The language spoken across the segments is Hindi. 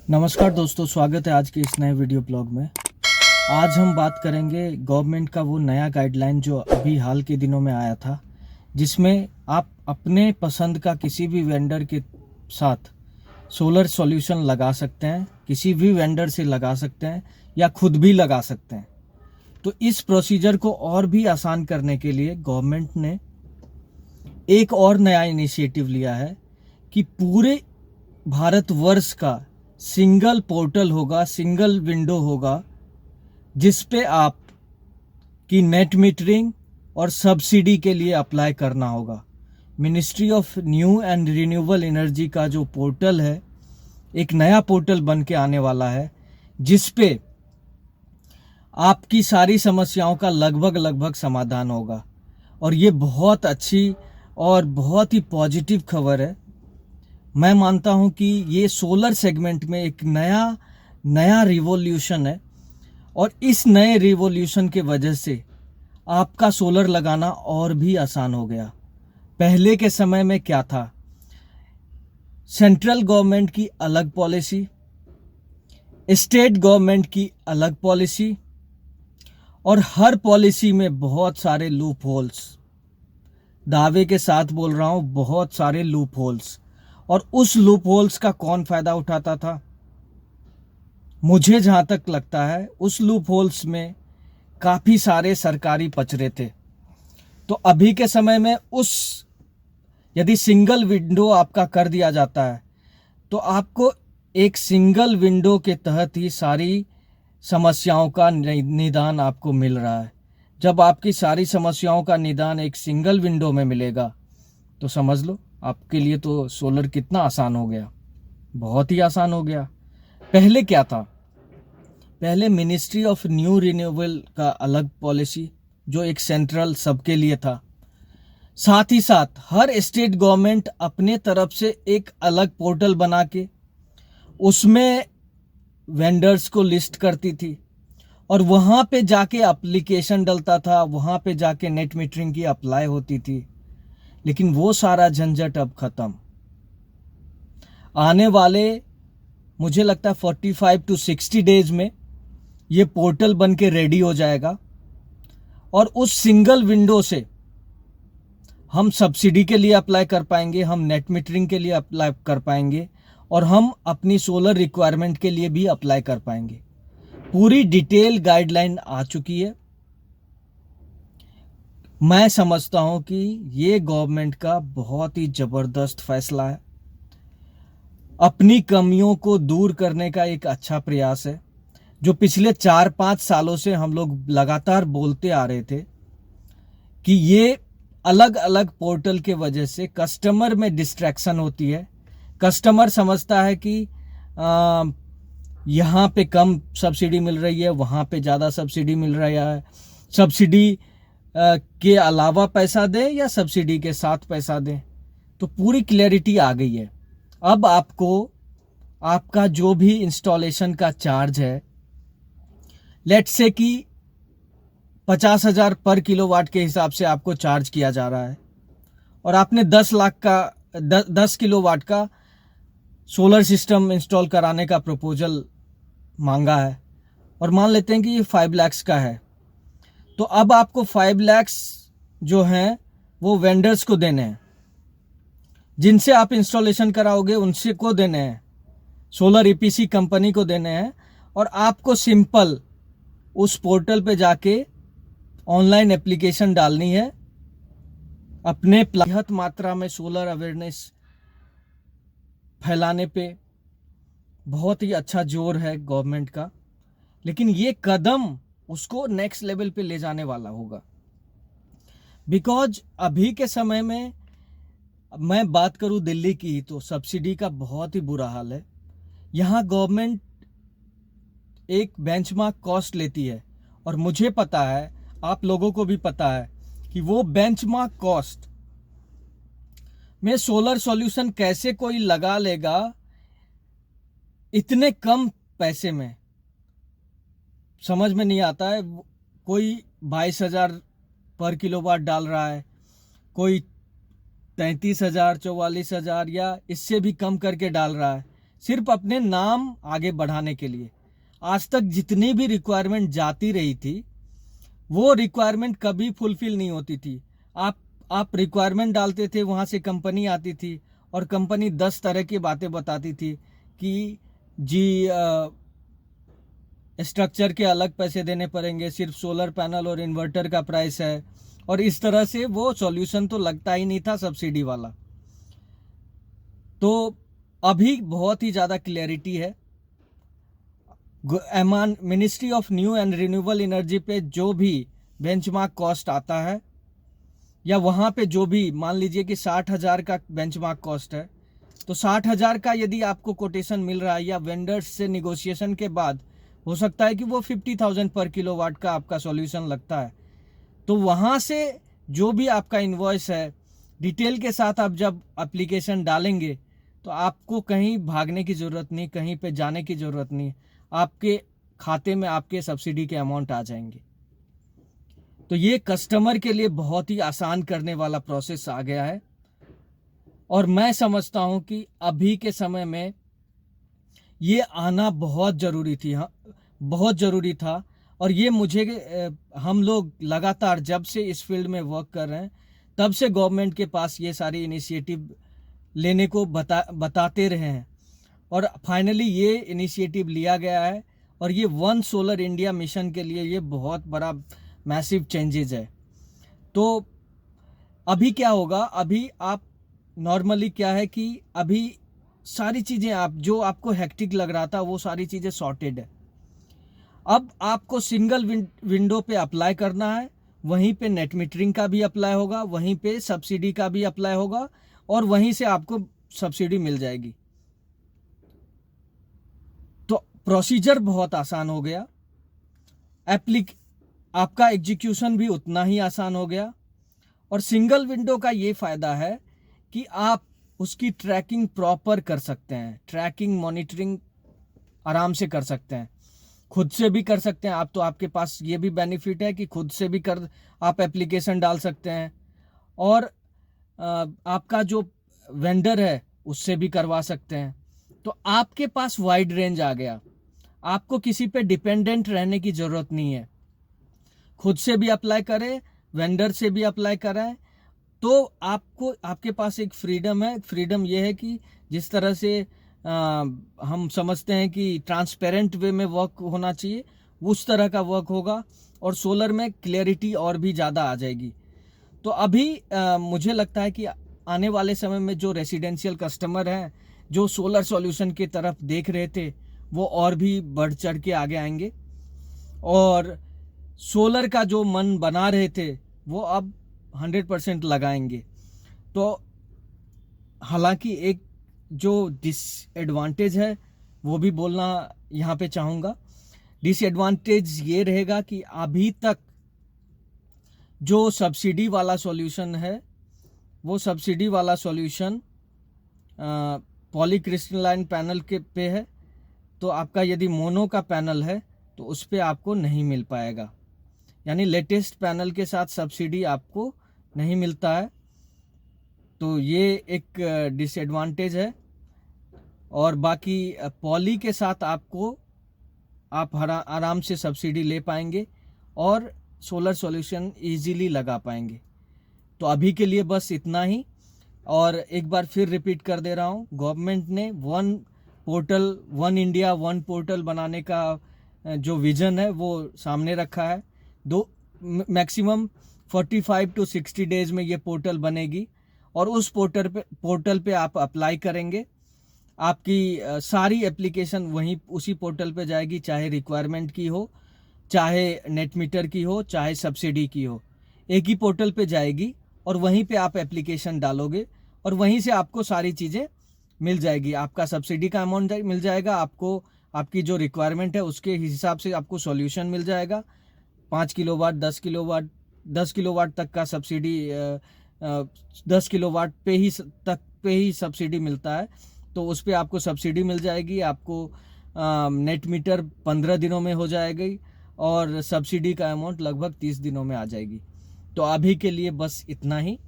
नमस्कार दोस्तों, स्वागत है आज के इस नए वीडियो ब्लॉग में। आज हम बात करेंगे गवर्नमेंट का वो नया गाइडलाइन जो अभी हाल के दिनों में आया था, जिसमें आप अपने पसंद का किसी भी वेंडर के साथ सोलर सॉल्यूशन लगा सकते हैं, किसी भी वेंडर से लगा सकते हैं या खुद भी लगा सकते हैं। तो इस प्रोसीजर को और भी आसान करने के लिए गवर्नमेंट ने एक और नया इनिशिएटिव लिया है कि पूरे भारतवर्ष का सिंगल पोर्टल होगा, सिंगल विंडो होगा, जिस पे आप की नेट मीटरिंग और सब्सिडी के लिए अप्लाई करना होगा। Ministry of new and renewable energy का जो पोर्टल है, एक नया पोर्टल बन के आने वाला है, जिस पे आपकी सारी समस्याओं का लगभग समाधान होगा। और ये बहुत अच्छी और बहुत ही पॉजिटिव खबर है। मैं मानता हूं कि ये सोलर सेगमेंट में एक नया रिवॉल्यूशन है, और इस नए रिवॉल्यूशन के वजह से आपका सोलर लगाना और भी आसान हो गया। पहले के समय में क्या था, सेंट्रल गवर्नमेंट की अलग पॉलिसी, स्टेट गवर्नमेंट की अलग पॉलिसी, और हर पॉलिसी में बहुत सारे लूप होल्स। दावे के साथ बोल रहा हूं, बहुत सारे लूप होल्स। और उस लूप होल्स का कौन फायदा उठाता था? मुझे जहां तक लगता है उस लूप होल्स में काफी सारे सरकारी पचड़े थे। तो अभी के समय में यदि सिंगल विंडो आपका कर दिया जाता है, तो आपको एक सिंगल विंडो के तहत ही सारी समस्याओं का निदान आपको मिल रहा है। जब आपकी सारी समस्याओं का निदान एक सिंगल विंडो में मिलेगा, तो समझ लो आपके लिए तो सोलर कितना आसान हो गया, बहुत ही आसान हो गया। पहले क्या था? पहले मिनिस्ट्री ऑफ न्यू रिन्यूएबल का अलग पॉलिसी, जो एक सेंट्रल सबके लिए था। साथ ही साथ हर स्टेट गवर्नमेंट अपने तरफ से एक अलग पोर्टल बना के उसमें वेंडर्स को लिस्ट करती थी, और वहां पे जाके एप्लीकेशन डलता था, वहां पे जाके नेट मीटरिंग की अप्लाई होती थी। लेकिन वो सारा झंझट अब खत्म। आने वाले, मुझे लगता है 45 to 60 डेज में ये पोर्टल बन के रेडी हो जाएगा, और उस सिंगल विंडो से हम सब्सिडी के लिए अप्लाई कर पाएंगे, हम नेट मीटरिंग के लिए अप्लाई कर पाएंगे, और हम अपनी सोलर रिक्वायरमेंट के लिए भी अप्लाई कर पाएंगे। पूरी डिटेल गाइडलाइन आ चुकी है। मैं समझता हूं कि ये गवर्नमेंट का बहुत ही जबरदस्त फैसला है, अपनी कमियों को दूर करने का एक अच्छा प्रयास है। जो पिछले 4-5 सालों से हम लोग लगातार बोलते आ रहे थे कि ये अलग अलग पोर्टल के वजह से कस्टमर में डिस्ट्रैक्शन होती है। कस्टमर समझता है कि यहाँ पे कम सब्सिडी मिल रही है, वहाँ पे ज़्यादा सब्सिडी मिल रहा है, सब्सिडी के अलावा पैसा दें या सब्सिडी के साथ पैसा दें। तो पूरी क्लैरिटी आ गई है। अब आपको आपका जो भी इंस्टॉलेशन का चार्ज है, लेट्स से कि 50,000 पर किलोवाट के हिसाब से आपको चार्ज किया जा रहा है, और आपने 10 किलोवाट का सोलर सिस्टम इंस्टॉल कराने का प्रपोजल मांगा है, और मान लेते हैं कि ये 5 लाख का है। तो अब आपको 5 लाख जो हैं वो वेंडर्स को देने हैं, जिनसे आप इंस्टॉलेशन कराओगे उनसे को देने हैं, सोलर ईपीसी कंपनी को देने हैं। और आपको सिंपल उस पोर्टल पे जाके ऑनलाइन एप्लीकेशन डालनी है। अपने बृहत मात्रा में सोलर अवेयरनेस फैलाने पे बहुत ही अच्छा जोर है गवर्नमेंट का। लेकिन ये कदम उसको नेक्स्ट लेवल पे ले जाने वाला होगा, बिकॉज अभी के समय में मैं बात करूं दिल्ली की, तो सब्सिडी का बहुत ही बुरा हाल है। यहाँ गवर्नमेंट एक बेंचमार्क कॉस्ट लेती है, और मुझे पता है, आप लोगों को भी पता है कि वो बेंचमार्क कॉस्ट में सोलर सॉल्यूशन कैसे कोई लगा लेगा इतने कम पैसे में। समझ में नहीं आता है। कोई 22,000 पर किलोवाट डाल रहा है, कोई 33,000, 44,000 या इससे भी कम करके डाल रहा है। सिर्फ अपने नाम आगे बढ़ाने के लिए। आज तक जितनी भी रिक्वायरमेंट जाती रही थी वो रिक्वायरमेंट कभी फुलफिल नहीं होती थी। आप रिक्वायरमेंट डालते थे, वहाँ से कंपनी आती थी और कंपनी 10 तरह की बातें बताती थी कि जी स्ट्रक्चर के अलग पैसे देने पड़ेंगे, सिर्फ सोलर पैनल और इन्वर्टर का प्राइस है, और इस तरह से वो सॉल्यूशन तो लगता ही नहीं था सब्सिडी वाला। तो अभी बहुत ही ज़्यादा क्लैरिटी है। Ministry of new and renewable energy पे जो भी बेंचमार्क कॉस्ट आता है, या वहाँ पे जो भी मान लीजिए कि 60,000 का बेंचमार्क कॉस्ट है, तो 60,000 का यदि आपको कोटेशन मिल रहा है या वेंडर्स से निगोशिएशन के बाद हो सकता है कि वो 50,000 पर किलोवाट का आपका सॉल्यूशन लगता है, तो वहाँ से जो भी आपका इन्वॉइस है डिटेल के साथ आप जब एप्लीकेशन डालेंगे तो आपको कहीं भागने की ज़रूरत नहीं, कहीं पे जाने की ज़रूरत नहीं, आपके खाते में आपके सब्सिडी के अमाउंट आ जाएंगे। तो ये कस्टमर के लिए बहुत ही आसान करने वाला प्रोसेस आ गया है, और मैं समझता हूं कि अभी के समय में ये आना बहुत ज़रूरी थी। हाँ, बहुत ज़रूरी था। और ये मुझे हम लोग लगातार जब से इस फील्ड में वर्क कर रहे हैं तब से गवर्नमेंट के पास ये सारी इनिशिएटिव लेने को बताते रहे हैं, और फाइनली ये इनिशिएटिव लिया गया है। और ये वन सोलर इंडिया मिशन के लिए ये बहुत बड़ा मैसिव चेंजेस है। तो अभी क्या होगा, अभी आप नॉर्मली क्या है कि अभी सारी चीज़ें आप जो आपको हेक्टिक लग रहा था वो सारी चीज़ें सॉर्टेड है। अब आपको सिंगल विंडो पे अप्लाई करना है, वहीं पे नेट मीटरिंग का भी अप्लाई होगा, वहीं पे सब्सिडी का भी अप्लाई होगा, और वहीं से आपको सब्सिडी मिल जाएगी। तो प्रोसीजर बहुत आसान हो गया, आपका एग्जीक्यूशन भी उतना ही आसान हो गया। और सिंगल विंडो का ये फ़ायदा है कि आप उसकी ट्रैकिंग प्रॉपर कर सकते हैं, ट्रैकिंग मॉनिटरिंग आराम से कर सकते हैं, खुद से भी कर सकते हैं आप। तो आपके पास ये भी बेनिफिट है कि खुद से भी आप एप्लीकेशन डाल सकते हैं, और आपका जो वेंडर है उससे भी करवा सकते हैं। तो आपके पास वाइड रेंज आ गया, आपको किसी पे डिपेंडेंट रहने की ज़रूरत नहीं है। खुद से भी अप्लाई करें, वेंडर से भी अप्लाई कराएं, तो आपके पास एक फ्रीडम है। फ्रीडम ये है कि जिस तरह से हम समझते हैं कि ट्रांसपेरेंट वे में वर्क होना चाहिए, उस तरह का वर्क होगा, और सोलर में क्लैरिटी और भी ज़्यादा आ जाएगी। तो अभी मुझे लगता है कि आने वाले समय में जो रेसिडेंशियल कस्टमर हैं जो सोलर सॉल्यूशन की तरफ देख रहे थे वो और भी बढ़ चढ़ के आगे आएंगे, और सोलर का जो मन बना रहे थे वो अब 100% लगाएंगे। तो हालांकि एक जो डिसएडवांटेज है वो भी बोलना यहाँ पे चाहूँगा। डिसएडवांटेज ये रहेगा कि अभी तक जो सब्सिडी वाला सॉल्यूशन है वो सब्सिडी वाला सॉल्यूशन पॉलीक्रिस्टलाइन पैनल के पे है, तो आपका यदि मोनो का पैनल है तो उस पर आपको नहीं मिल पाएगा, यानी लेटेस्ट पैनल के साथ सब्सिडी आपको नहीं मिलता है। तो ये एक डिसएडवांटेज है। और बाकी पॉली के साथ आप आराम से सब्सिडी ले पाएंगे और सोलर सॉल्यूशन इजीली लगा पाएंगे। तो अभी के लिए बस इतना ही। और एक बार फिर रिपीट कर दे रहा हूँ, गवर्नमेंट ने वन इंडिया वन पोर्टल बनाने का जो विजन है वो सामने रखा है। मैक्सिमम 45 to 60 डेज में ये पोर्टल बनेगी, और उस पोर्टल पे आप अप्लाई करेंगे, आपकी सारी एप्लीकेशन वहीं उसी पोर्टल पे जाएगी, चाहे रिक्वायरमेंट की हो, चाहे नेट मीटर की हो, चाहे सब्सिडी की हो, एक ही पोर्टल पे जाएगी, और वहीं पे आप एप्लीकेशन डालोगे और वहीं से आपको सारी चीज़ें मिल जाएगी। आपका सब्सिडी का अमाउंट मिल जाएगा, आपको आपकी जो रिक्वायरमेंट है उसके हिसाब से आपको सॉल्यूशन मिल जाएगा। 5 किलोवाट 10 किलोवाट तक का सब्सिडी 10 किलोवाट पे ही सब्सिडी मिलता है, तो उस पर आपको सब्सिडी मिल जाएगी। आपको नेट मीटर 15 दिनों में हो जाएगी, और सब्सिडी का अमाउंट लगभग 30 दिनों में आ जाएगी। तो अभी के लिए बस इतना ही।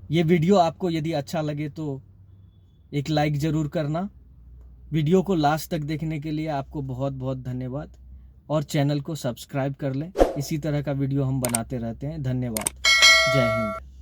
ये वीडियो आपको यदि अच्छा लगे तो एक लाइक ज़रूर करना। वीडियो को लास्ट तक देखने के लिए आपको बहुत बहुत धन्यवाद, और चैनल को सब्सक्राइब कर लें। इसी तरह का वीडियो हम बनाते रहते हैं। धन्यवाद। जय हिंद।